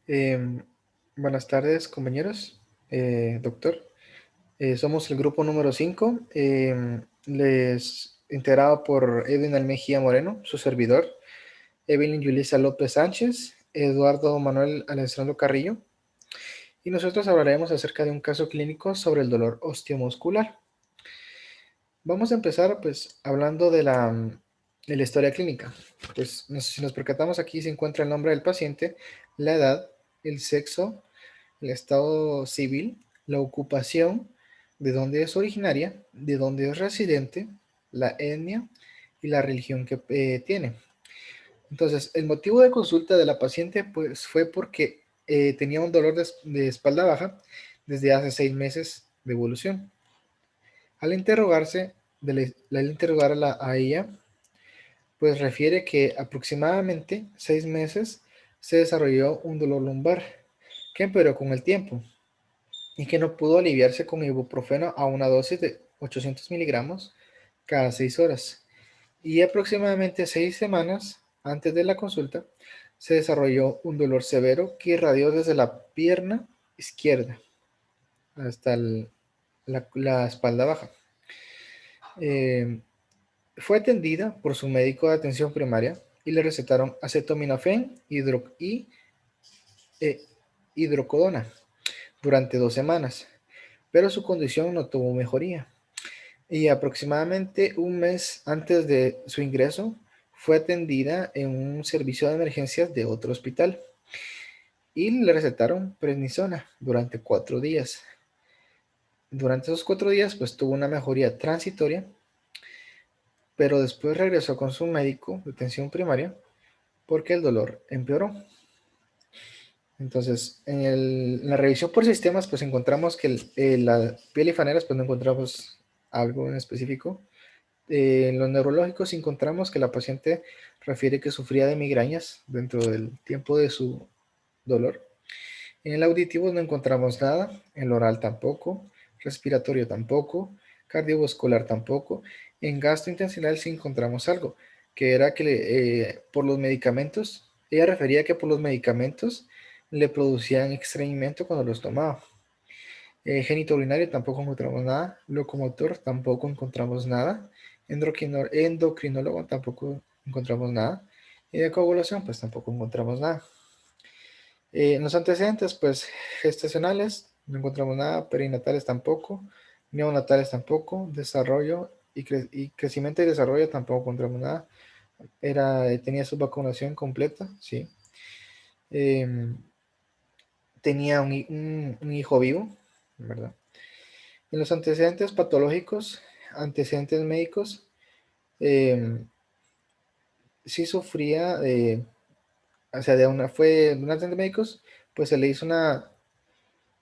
Em, Buenas tardes, compañeros, doctor. Somos el grupo número 5, integrado por Edwin Almejía Moreno, su servidor, Evelyn Yulisa López Sánchez, Eduardo Manuel Alessandro Carrillo, y nosotros hablaremos acerca de un caso clínico sobre el dolor osteomuscular. Vamos a empezar, pues, hablando de la historia clínica. Pues, si nos percatamos, aquí se encuentra el nombre del paciente, la edad, el sexo, el estado civil, la ocupación, de dónde es originaria, de dónde es residente, la etnia y la religión que tiene. Entonces, el motivo de consulta de la paciente pues, fue porque tenía un dolor de espalda baja desde hace 6 meses de evolución. Al interrogarse, al interrogar a ella, pues refiere que aproximadamente 6 meses se desarrolló un dolor lumbar que empeoró con el tiempo y que no pudo aliviarse con ibuprofeno a una dosis de 800 miligramos cada 6 horas. Y aproximadamente 6 semanas antes de la consulta se desarrolló un dolor severo que irradió desde la pierna izquierda hasta la espalda baja. Eh, Fue atendida por su médico de atención primaria y le recetaron acetaminofén y eh, hidrocodona durante 2 semanas, pero su condición no tuvo mejoría. Y aproximadamente un mes antes de su ingreso, fue atendida en un servicio de emergencias de otro hospital y le recetaron prednisona durante 4 días. Durante esos 4 días, pues tuvo una mejoría transitoria, pero después regresó con su médico de atención primaria porque el dolor empeoró. Entonces, en la revisión por sistemas, pues encontramos que la piel y faneras, pues no encontramos algo en específico. En los neurológicos encontramos que la paciente refiere que sufría de migrañas dentro del tiempo de su dolor. En el auditivo no encontramos nada, en el oral tampoco, respiratorio tampoco, cardiovascular tampoco. En gastrointestinal sí encontramos algo, que era que por los medicamentos, ella refería que por los medicamentos le producían estreñimiento cuando los tomaba. Genitourinario tampoco encontramos nada, locomotor tampoco encontramos nada, endocrinólogo tampoco encontramos nada, y de coagulación pues tampoco encontramos nada. En los antecedentes, pues gestacionales, no encontramos nada, perinatales tampoco, neonatales tampoco, desarrollo y crecimiento y desarrollo tampoco encontramos nada. Tenía su vacunación completa, sí. Em, Tenía un hijo vivo, ¿verdad? En los antecedentes patológicos, antecedentes médicos, em, sí sufría o sea, fue de un antecedentes médicos, pues se le hizo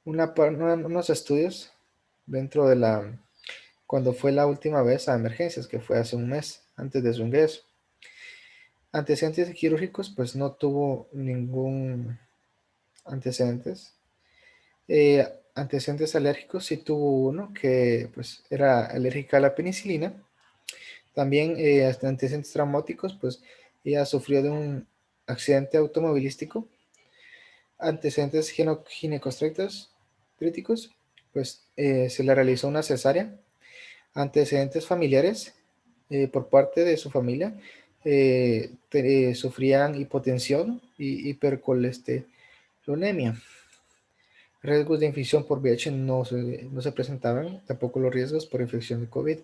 unos estudios dentro cuando fue la última vez a emergencias, que fue hace un mes antes de su ingreso. Antecedentes quirúrgicos, pues no tuvo ningún antecedentes. Antecedentes alérgicos, sí tuvo uno que pues era alérgica a la penicilina. También hasta antecedentes traumáticos, pues ella sufrió de un accidente automovilístico. Antecedentes ginecostétricos, críticos, pues se le realizó una cesárea. Antecedentes familiares por parte de su familia, sufrían hipotensión y hipercolesterolemia. Riesgos de infección por VIH no se presentaban, tampoco los riesgos por infección de COVID.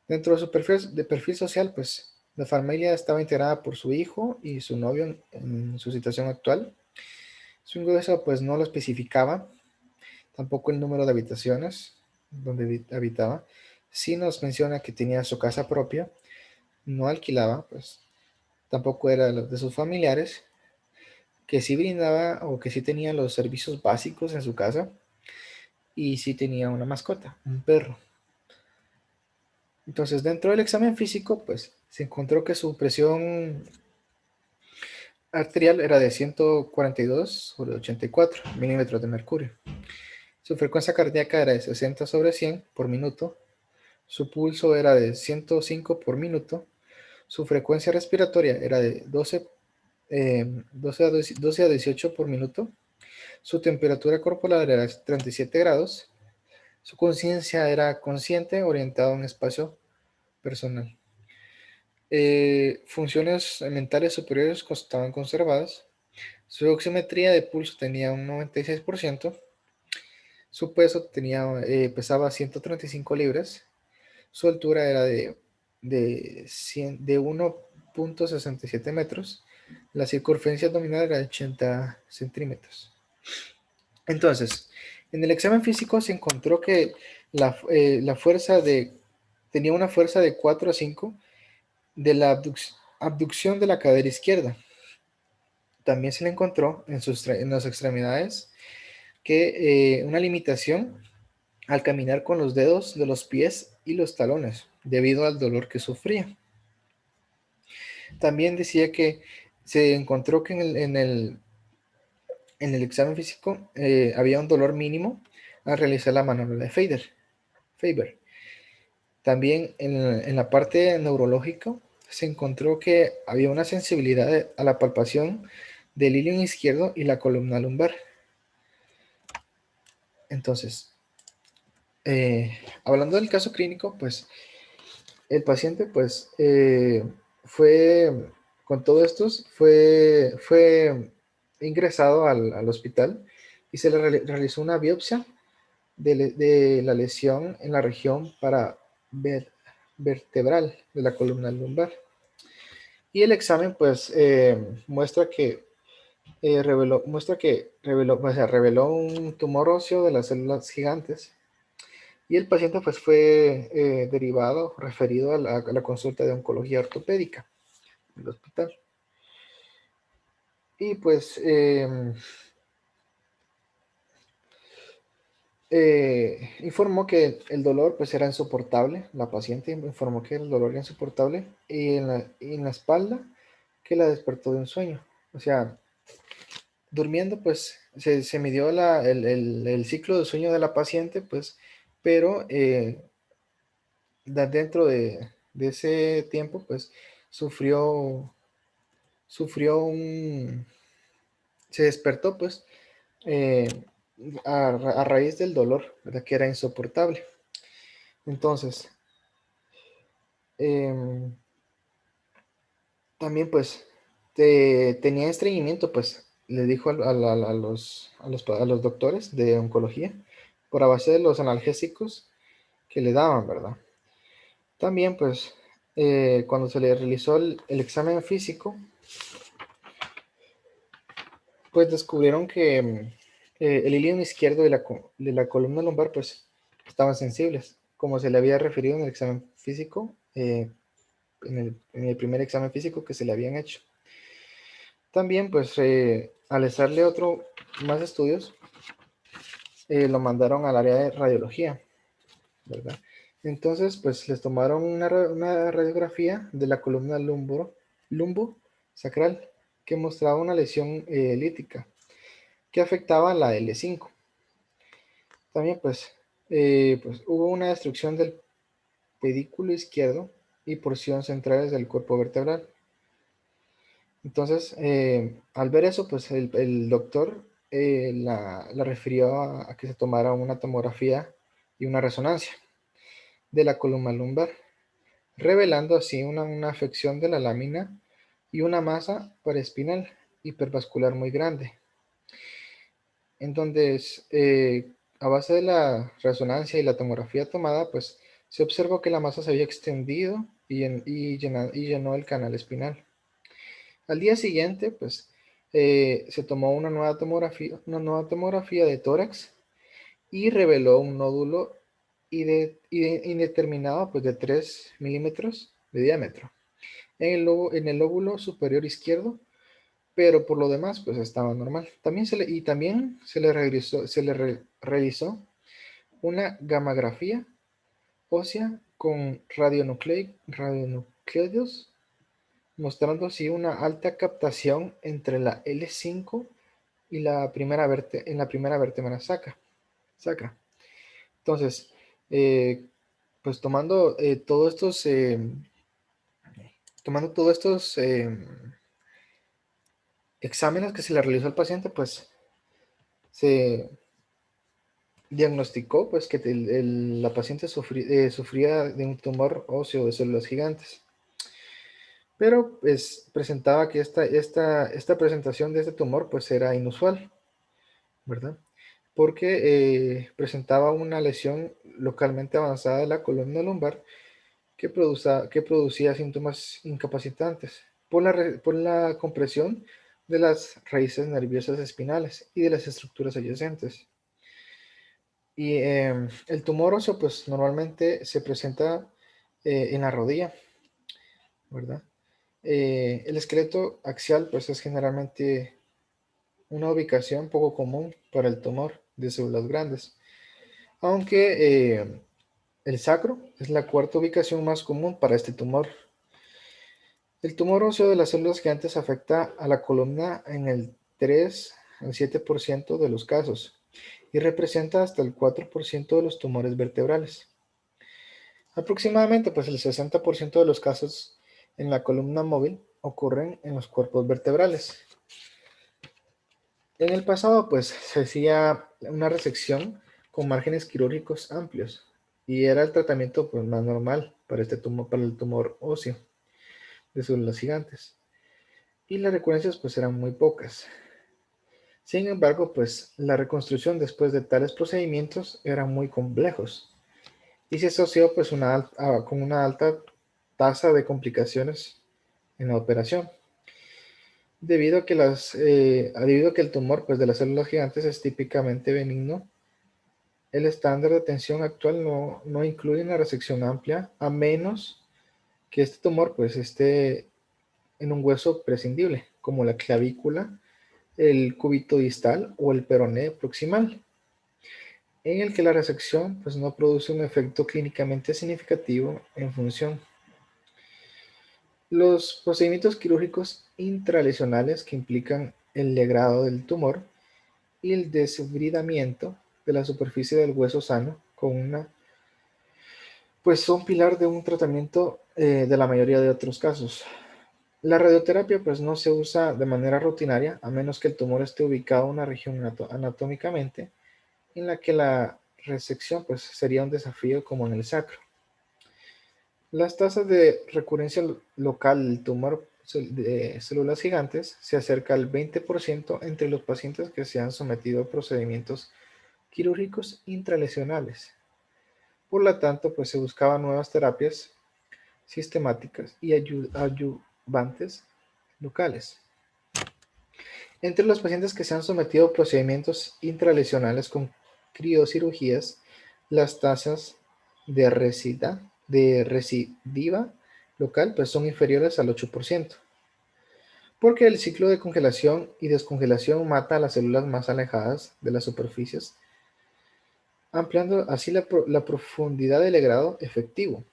Dentro de su perfil social, pues la familia estaba integrada por su hijo y su novio en su situación actual. Su ingreso pues no lo especificaba, tampoco el número de habitaciones donde habitaba. Sí nos menciona que tenía su casa propia, no alquilaba, pues tampoco era de sus familiares, que sí brindaba o que sí tenía los servicios básicos en su casa y sí tenía una mascota, un perro. Entonces, dentro del examen físico, pues se encontró que su presión arterial era de 142/84 milímetros de mercurio. Su frecuencia cardíaca era de 60/100 por minuto. Su pulso era de 105 por minuto. Su frecuencia respiratoria era de 12 12 a 18 por minuto. Su temperatura corporal era 37 grados. Su conciencia era consciente, orientado a un espacio personal. Funciones mentales superiores estaban conservadas. Su oximetría de pulso tenía un 96%. Su peso pesaba 135 libras. Su altura era de 1,67 metros. La circunferencia abdominal era de 80 centímetros. Entonces, en el examen físico se encontró que la fuerza tenía una fuerza de 4 a 5 de la abducción de la cadera izquierda. También se le encontró en las extremidades que una limitación al caminar con los dedos de los pies y los talones, debido al dolor que sufría. También decía que se encontró que en el examen físico había un dolor mínimo al realizar la maniobra de Faber. También en la parte neurológica se encontró que había una sensibilidad a la palpación del ilion izquierdo y la columna lumbar. Entonces, hablando del caso clínico, pues el paciente pues fue, con todo esto, fue ingresado al hospital y se le realizó una biopsia de la lesión en la región vertebral de la columna lumbar. Y el examen pues reveló un tumor óseo de las células gigantes. Y el paciente pues fue referido a la consulta de oncología ortopédica del hospital. Y pues informó que el dolor pues era insoportable. La paciente informó que el dolor era insoportable y en la espalda que la despertó de un sueño. O sea, durmiendo pues se midió el ciclo de sueño de la paciente, pues, pero dentro de ese tiempo pues sufrió se despertó pues eh, a raíz del dolor, ¿verdad? Que era insoportable. Entonces, em, también pues tenía estreñimiento, pues le dijo a los doctores de oncología por a base de los analgésicos que le daban, ¿verdad? También pues cuando se le realizó el examen físico, pues descubrieron que el ilion izquierdo de la columna lumbar pues estaban sensibles, como se le había referido en el examen físico, en el primer examen físico que se le habían hecho. También pues al hacerle más estudios, lo mandaron al área de radiología, ¿verdad? Entonces pues les tomaron una radiografía de la columna lumbo sacral que mostraba una lesión lítica que afectaba la L5. También pues hubo una destrucción del pedículo izquierdo y porciones centrales del cuerpo vertebral. Entonces, al ver eso, pues el doctor la refirió a que se tomara una tomografía y una resonancia de la columna lumbar, revelando así una afección de la lámina y una masa paraespinal hipervascular muy grande. Entonces, a base de la resonancia y la tomografía tomada, pues se observó que la masa se había extendido y llenó el canal espinal. Al día siguiente, pues se tomó una nueva tomografía de tórax y reveló un nódulo indeterminado pues, de 3 milímetros de diámetro en el lóbulo superior izquierdo, pero por lo demás pues estaba normal. También se le realizó una gamografía ósea con radionucleidos, mostrando así una alta captación entre la L5 y en la primera vértebra sacra. Entonces, pues tomando todos estos exámenes que se le realizó al paciente, pues se diagnosticó pues que la paciente sufría de un tumor óseo de células gigantes, pero pues presentaba que esta presentación de este tumor pues era inusual, ¿verdad? Porque presentaba una lesión localmente avanzada de la columna lumbar que producía síntomas incapacitantes por la compresión de las raíces nerviosas espinales y de las estructuras adyacentes. Y el tumor óseo, pues normalmente se presenta en la rodilla, ¿verdad? El esqueleto axial, pues es generalmente una ubicación poco común para el tumor de células grandes, aunque el sacro es la cuarta ubicación más común para este tumor. El tumor óseo de las células gigantes afecta a la columna en el 3 al 7% de los casos y representa hasta el 4% de los tumores vertebrales. Aproximadamente pues el 60% de los casos en la columna móvil ocurren en los cuerpos vertebrales. En el pasado pues se hacía una resección con márgenes quirúrgicos amplios y era el tratamiento pues, más normal para, para el tumor óseo de células gigantes. Y las recurrencias pues eran muy pocas. Sin embargo, pues la reconstrucción después de tales procedimientos eran muy complejos y se asoció pues con una alta tasa de complicaciones en la operación, debido a que el tumor pues, de las células gigantes es típicamente benigno. El estándar de atención actual no incluye una resección amplia, a menos que este tumor pues, esté en un hueso prescindible, como la clavícula, el cúbito distal o el peroné proximal, en el que la resección pues, no produce un efecto clínicamente significativo en función. Los procedimientos quirúrgicos intralesionales que implican el legrado del tumor y el desbridamiento de la superficie del hueso sano pues son pilar de un tratamiento de la mayoría de otros casos. La radioterapia pues no se usa de manera rutinaria a menos que el tumor esté ubicado en una región anatómicamente en la que la resección pues sería un desafío como en el sacro. Las tasas de recurrencia local del tumor de células gigantes se acerca al 20% entre los pacientes que se han sometido a procedimientos quirúrgicos intralesionales. Por lo tanto, pues se buscaban nuevas terapias sistemáticas y ayudantes locales. Entre los pacientes que se han sometido a procedimientos intralesionales con criocirugías, las tasas de recidiva local pues son inferiores al 8%, porque el ciclo de congelación y descongelación mata a las células más alejadas de las superficies, ampliando así la profundidad del legrado efectivo.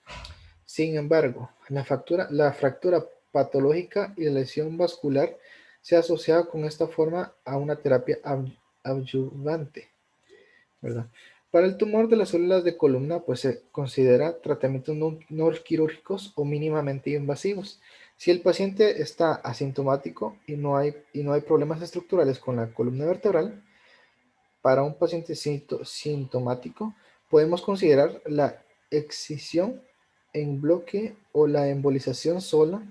Sin embargo, la fractura patológica y la lesión vascular se ha asociado con esta forma a una terapia adyuvante, ¿verdad? Para el tumor de las células de columna, pues se considera tratamientos no quirúrgicos o mínimamente invasivos. Si el paciente está asintomático y no hay problemas estructurales con la columna vertebral, para un paciente sintomático, podemos considerar la excisión en bloque o la embolización sola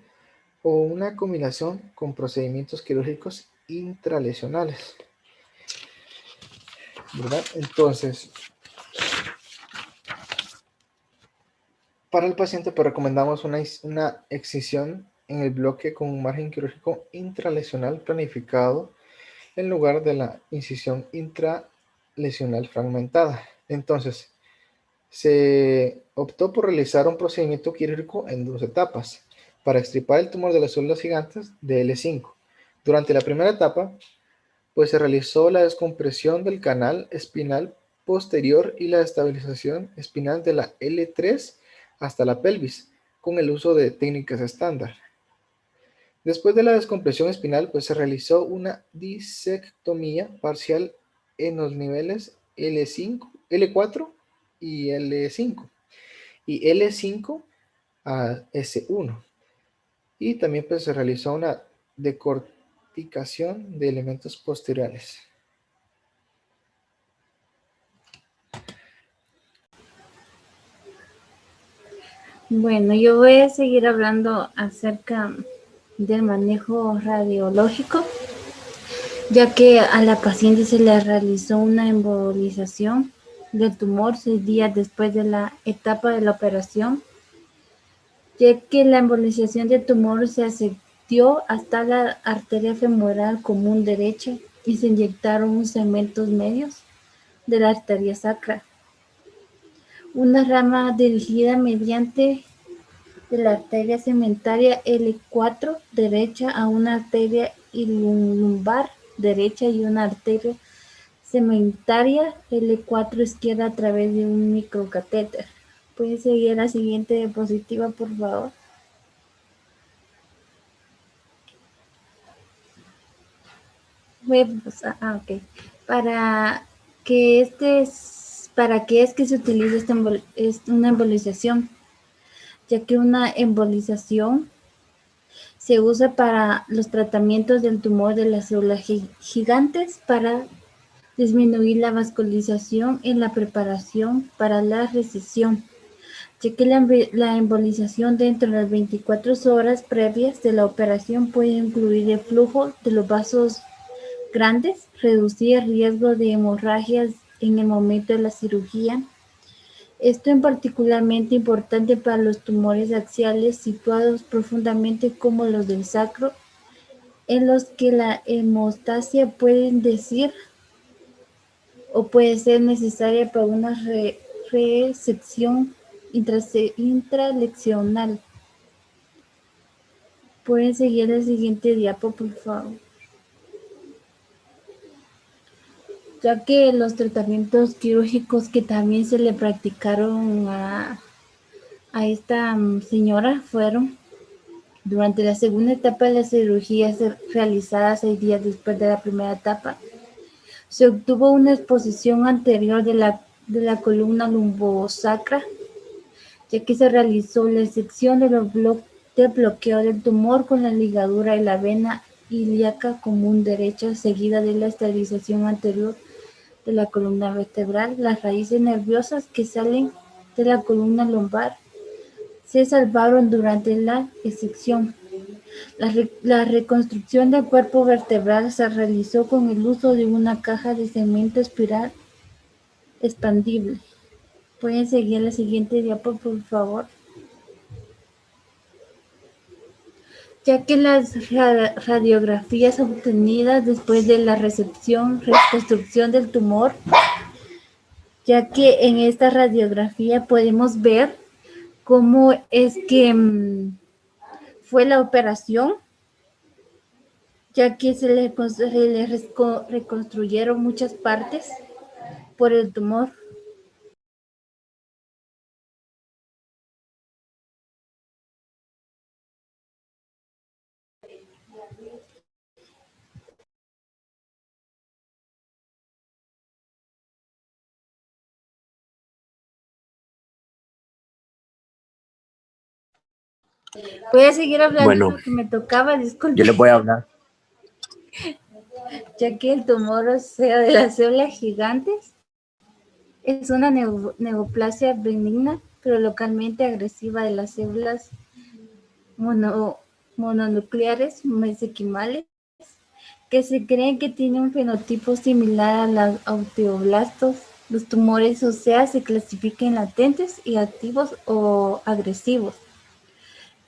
o una combinación con procedimientos quirúrgicos intralesionales, ¿verdad? Entonces, para el paciente pues recomendamos una excisión en el bloque con un margen quirúrgico intralesional planificado en lugar de la incisión intralesional fragmentada. Entonces, se optó por realizar un procedimiento quirúrgico en dos etapas para extirpar el tumor de las células gigantes de L5. Durante la primera etapa, pues se realizó la descompresión del canal espinal posterior y la estabilización espinal de la L3 hasta la pelvis, con el uso de técnicas estándar. Después de la descompresión espinal, pues se realizó una disectomía parcial en los niveles L5, L4 y L5 y L5 a S1. Y también pues, se realizó una picación de elementos posteriores. Bueno, yo voy a seguir hablando acerca del manejo radiológico, ya que a la paciente se le realizó una embolización del tumor 6 días después de la etapa de la operación, ya que la embolización del tumor se ascendió hasta la arteria femoral común derecha y se inyectaron segmentos medios de la arteria sacra. Una rama dirigida mediante de la arteria segmentaria L4 derecha a una arteria lumbar derecha y una arteria segmentaria L4 izquierda a través de un microcatéter. ¿Puede seguir la siguiente diapositiva, por favor? Ok. ¿Para qué es que se utiliza una embolización? Ya que una embolización se usa para los tratamientos del tumor de las células gigantes para disminuir la vascularización en la preparación para la resección, ya que la embolización dentro de las 24 horas previas de la operación puede incluir el flujo de los vasos grandes, reducir el riesgo de hemorragias en el momento de la cirugía. Esto es particularmente importante para los tumores axiales situados profundamente como los del sacro, en los que la hemostasia puede ser necesaria para una resección intraleccional. Pueden seguir el siguiente diapo, por favor. Ya que los tratamientos quirúrgicos que también se le practicaron a esta señora fueron durante la segunda etapa de la cirugía realizada 6 días después de la primera etapa. Se obtuvo una exposición anterior de la columna lumbosacra, ya que se realizó la sección del bloqueo del tumor con la ligadura de la vena ilíaca común derecha, seguida de la esterilización anterior de la columna vertebral. Las raíces nerviosas que salen de la columna lumbar se salvaron durante la exección. La reconstrucción del cuerpo vertebral se realizó con el uso de una caja de cemento espiral expandible. Pueden seguir la siguiente diapo, por favor. Ya que las radiografías obtenidas después de la reconstrucción del tumor, ya que en esta radiografía podemos ver cómo es que fue la operación, ya que se le reconstruyeron muchas partes por el tumor. Voy a seguir hablando porque me tocaba, disculpe. Yo les voy a hablar. Ya que el tumor óseo de las células gigantes es una neoplasia benigna, pero localmente agresiva de las células mononucleares mesenquimales, que se cree que tiene un fenotipo similar a los osteoblastos. Los tumores óseos se clasifican en latentes y activos o agresivos,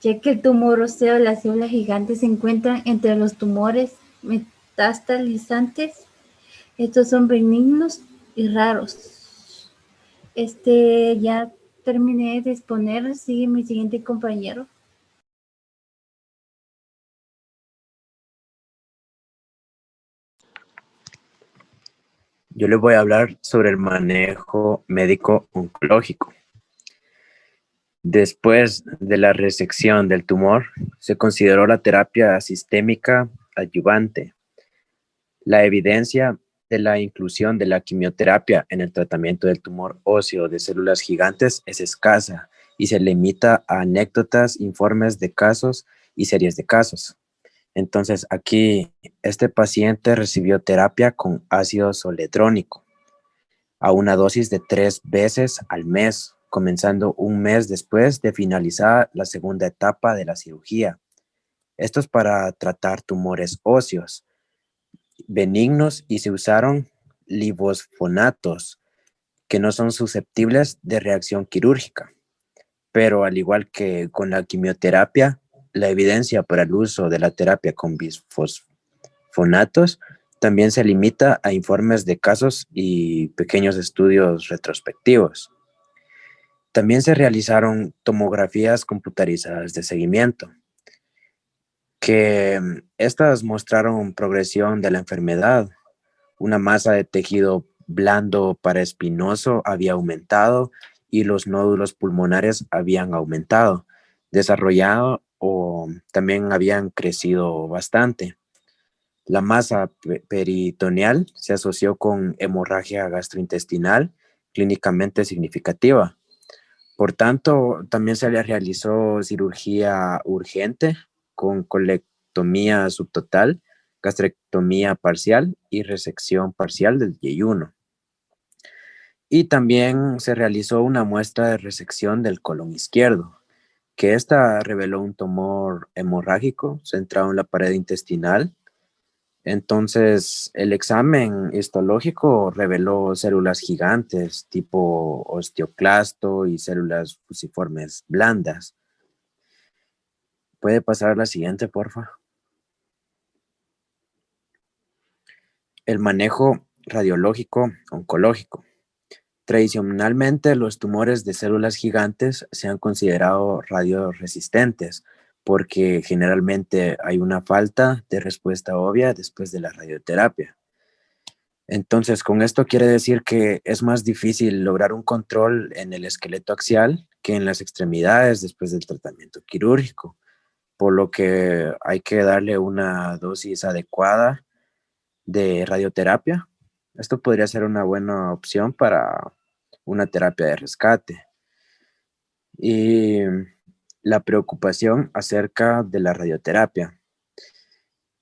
ya que el tumor óseo de las células gigantes se encuentra entre los tumores metastalizantes. Estos son benignos y raros. Ya terminé de exponer. Sigue mi siguiente compañero. Yo les voy a hablar sobre el manejo médico oncológico. Después de la resección del tumor, se consideró la terapia sistémica adyuvante. La evidencia de la inclusión de la quimioterapia en el tratamiento del tumor óseo de células gigantes es escasa y se limita a anécdotas, informes de casos y series de casos. Entonces, aquí este paciente recibió terapia con ácido zoledrónico a una dosis de 3 veces al mes, comenzando un mes después de finalizar la segunda etapa de la cirugía. Esto es para tratar tumores óseos benignos y se usaron lisofosfatos que no son susceptibles de reacción quirúrgica. Pero al igual que con la quimioterapia, la evidencia para el uso de la terapia con bisfosfonatos también se limita a informes de casos y pequeños estudios retrospectivos. También se realizaron tomografías computarizadas de seguimiento, que estas mostraron progresión de la enfermedad. Una masa de tejido blando paraespinoso había aumentado y los nódulos pulmonares habían aumentado, desarrollado o también habían crecido bastante. La masa peritoneal se asoció con hemorragia gastrointestinal clínicamente significativa. Por tanto, también se le realizó cirugía urgente con colectomía subtotal, gastrectomía parcial y resección parcial del yeyuno. Y también se realizó una muestra de resección del colon izquierdo, que esta reveló un tumor hemorrágico centrado en la pared intestinal. Entonces, el examen histológico reveló células gigantes tipo osteoclasto y células fusiformes blandas. ¿Puede pasar a la siguiente, porfa? El manejo radiológico oncológico. Tradicionalmente, los tumores de células gigantes se han considerado radioresistentes porque generalmente hay una falta de respuesta obvia después de la radioterapia. Entonces, con esto quiere decir que es más difícil lograr un control en el esqueleto axial que en las extremidades después del tratamiento quirúrgico, por lo que hay que darle una dosis adecuada de radioterapia. Esto podría ser una buena opción para una terapia de rescate. Y la preocupación acerca de la radioterapia.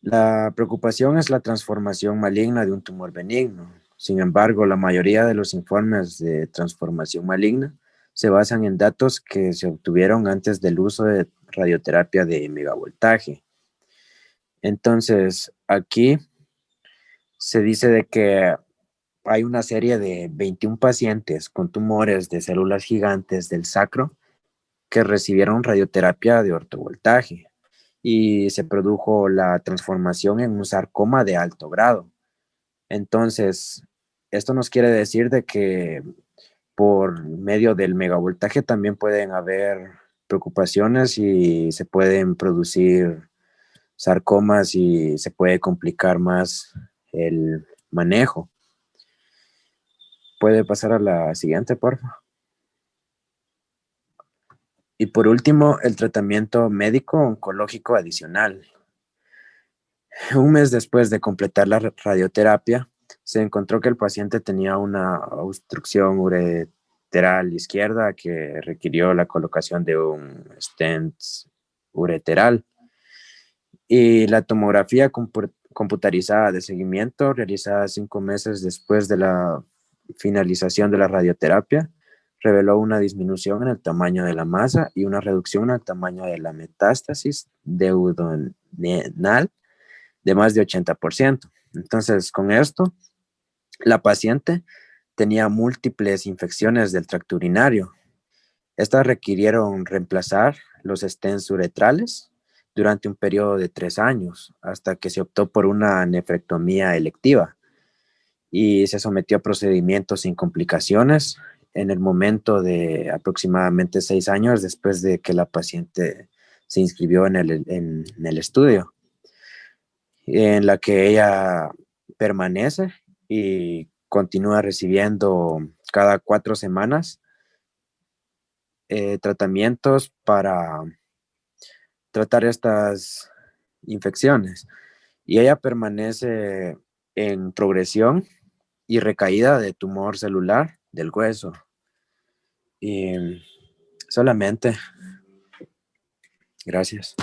La preocupación es la transformación maligna de un tumor benigno. Sin embargo, la mayoría de los informes de transformación maligna se basan en datos que se obtuvieron antes del uso de radioterapia de megavoltaje. Entonces, aquí se dice de que hay una serie de 21 pacientes con tumores de células gigantes del sacro que recibieron radioterapia de ortovoltaje y se produjo la transformación en un sarcoma de alto grado. Entonces, esto nos quiere decir de que por medio del megavoltaje también pueden haber preocupaciones y se pueden producir sarcomas y se puede complicar más el manejo. ¿Puede pasar a la siguiente, por favor? Y por último, el tratamiento médico oncológico adicional. Un mes después de completar la radioterapia, se encontró que el paciente tenía una obstrucción ureteral izquierda que requirió la colocación de un stent ureteral. Y la tomografía computarizada de seguimiento, realizada 5 meses después de la finalización de la radioterapia, reveló una disminución en el tamaño de la masa y una reducción en el tamaño de la metástasis duodenal de más de 80%. Entonces, con esto, la paciente tenía múltiples infecciones del tracto urinario. Estas requirieron reemplazar los stents uretrales durante un periodo de 3 años, hasta que se optó por una nefrectomía electiva y se sometió a procedimientos sin complicaciones en el momento de aproximadamente 6 años después de que la paciente se inscribió en el estudio, en la que ella permanece y continúa recibiendo cada 4 semanas tratamientos para tratar estas infecciones. Y ella permanece en progresión y recaída de tumor celular del hueso. Y solamente, gracias.